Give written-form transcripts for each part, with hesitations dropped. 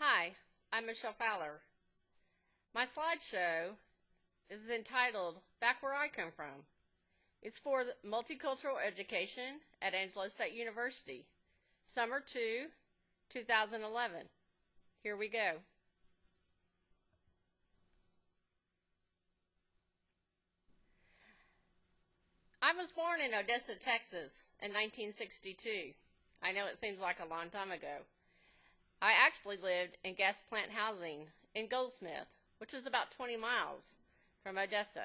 Hi, I'm Michelle Fowler. My slideshow is entitled Back Where I Come From. It's for multicultural education at Angelo State University, Summer 2, 2011. Here we go. I was born in Odessa, Texas in 1962. I know it seems like a long time ago. I actually lived in gas plant housing in Goldsmith, which is about 20 miles from Odessa.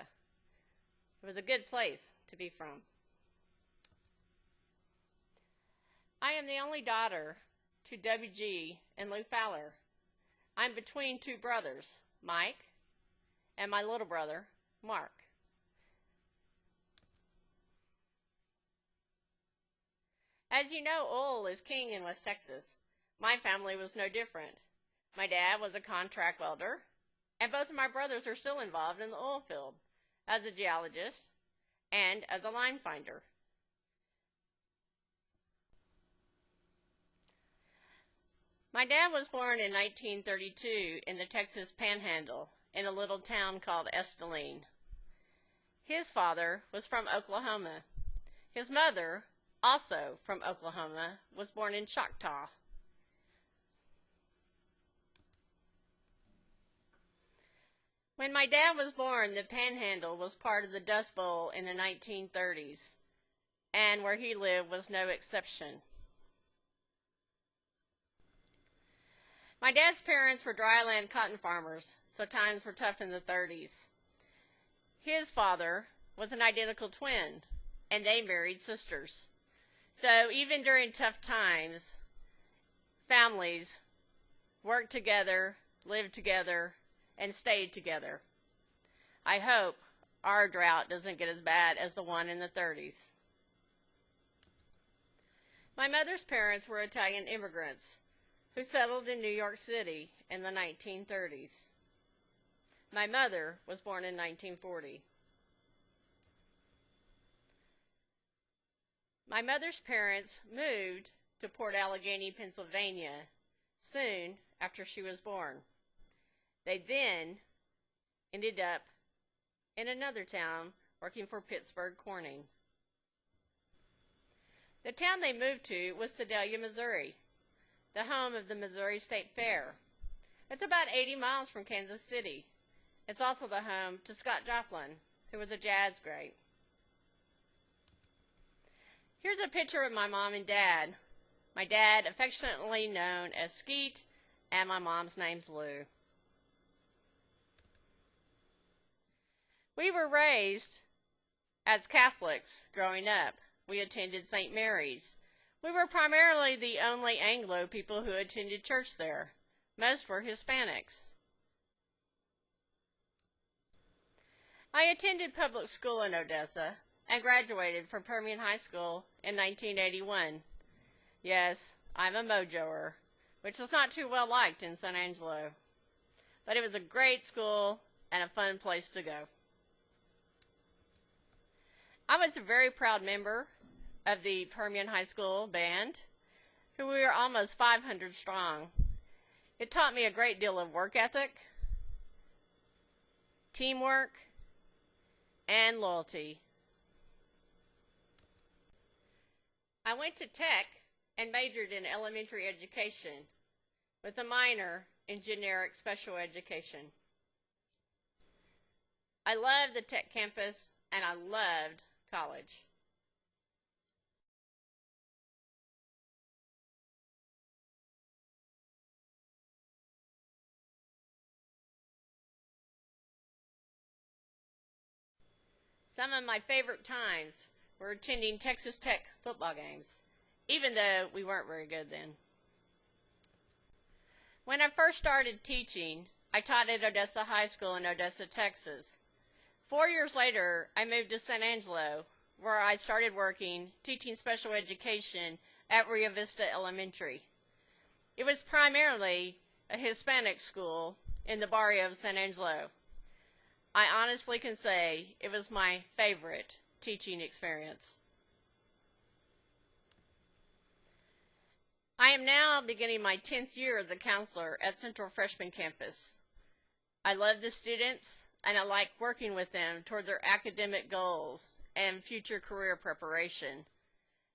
It was a good place to be from. I am the only daughter to W.G. and Lou Fowler. I'm between two brothers, Mike and my little brother, Mark. As you know, oil is king in West Texas. My family was no different. My dad was a contract welder, and both of my brothers are still involved in the oil field as a geologist and as a line finder. My dad was born in 1932 in the Texas Panhandle in a little town called Esteline. His father was from Oklahoma. His mother, also from Oklahoma, was born in Choctaw. When my dad was born, the Panhandle was part of the Dust Bowl in the 1930s, and where he lived was no exception. My dad's parents were dryland cotton farmers, so times were tough in the 30s. His father was an identical twin, and they married sisters. So even during tough times, families worked together, lived together, and stayed together. I hope our drought doesn't get as bad as the one in the 30s. My mother's parents were Italian immigrants who settled in New York City in the 1930s. My mother was born in 1940. My mother's parents moved to Port Allegheny, Pennsylvania, soon after she was born. They then ended up in another town working for Pittsburgh Corning. The town they moved to was Sedalia, Missouri, the home of the Missouri State Fair. It's about 80 miles from Kansas City. It's also the home to Scott Joplin, who was a jazz great. Here's a picture of my mom and dad. My dad, affectionately known as Skeet, and my mom's name's Lou. We were raised as Catholics growing up. We attended St. Mary's. We were primarily the only Anglo people who attended church there. Most were Hispanics. I attended public school in Odessa and graduated from Permian High School in 1981. Yes, I'm a mojoer, which is not too well liked in San Angelo. But it was a great school and a fun place to go. I was a very proud member of the Permian High School band, who we were almost 500 strong. It taught me a great deal of work ethic, teamwork, and loyalty. I went to Tech and majored in elementary education with a minor in generic special education. I loved the Tech campus and I loved college. Some of my favorite times were attending Texas Tech football games, even though we weren't very good then. When I first started teaching, I taught at Odessa High School in Odessa, Texas. 4 years later, I moved to San Angelo, where I started working teaching special education at Rio Vista Elementary. It was primarily a Hispanic school in the barrio of San Angelo. I honestly can say it was my favorite teaching experience. I am now beginning my 10th year as a counselor at Central Freshman Campus. I love the students, and I like working with them toward their academic goals and future career preparation.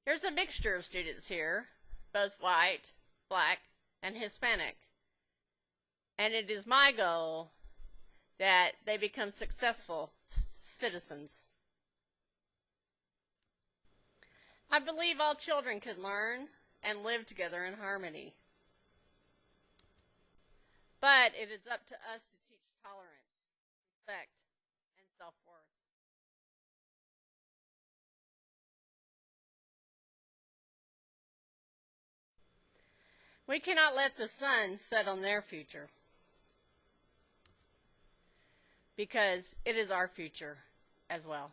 There's a mixture of students here, both white, black, and Hispanic. And it is my goal that they become successful citizens. I believe all children can learn and live together in harmony. But it is up to us to teach tolerance, respect, and self-worth. We cannot let the sun set on their future, because it is our future as well.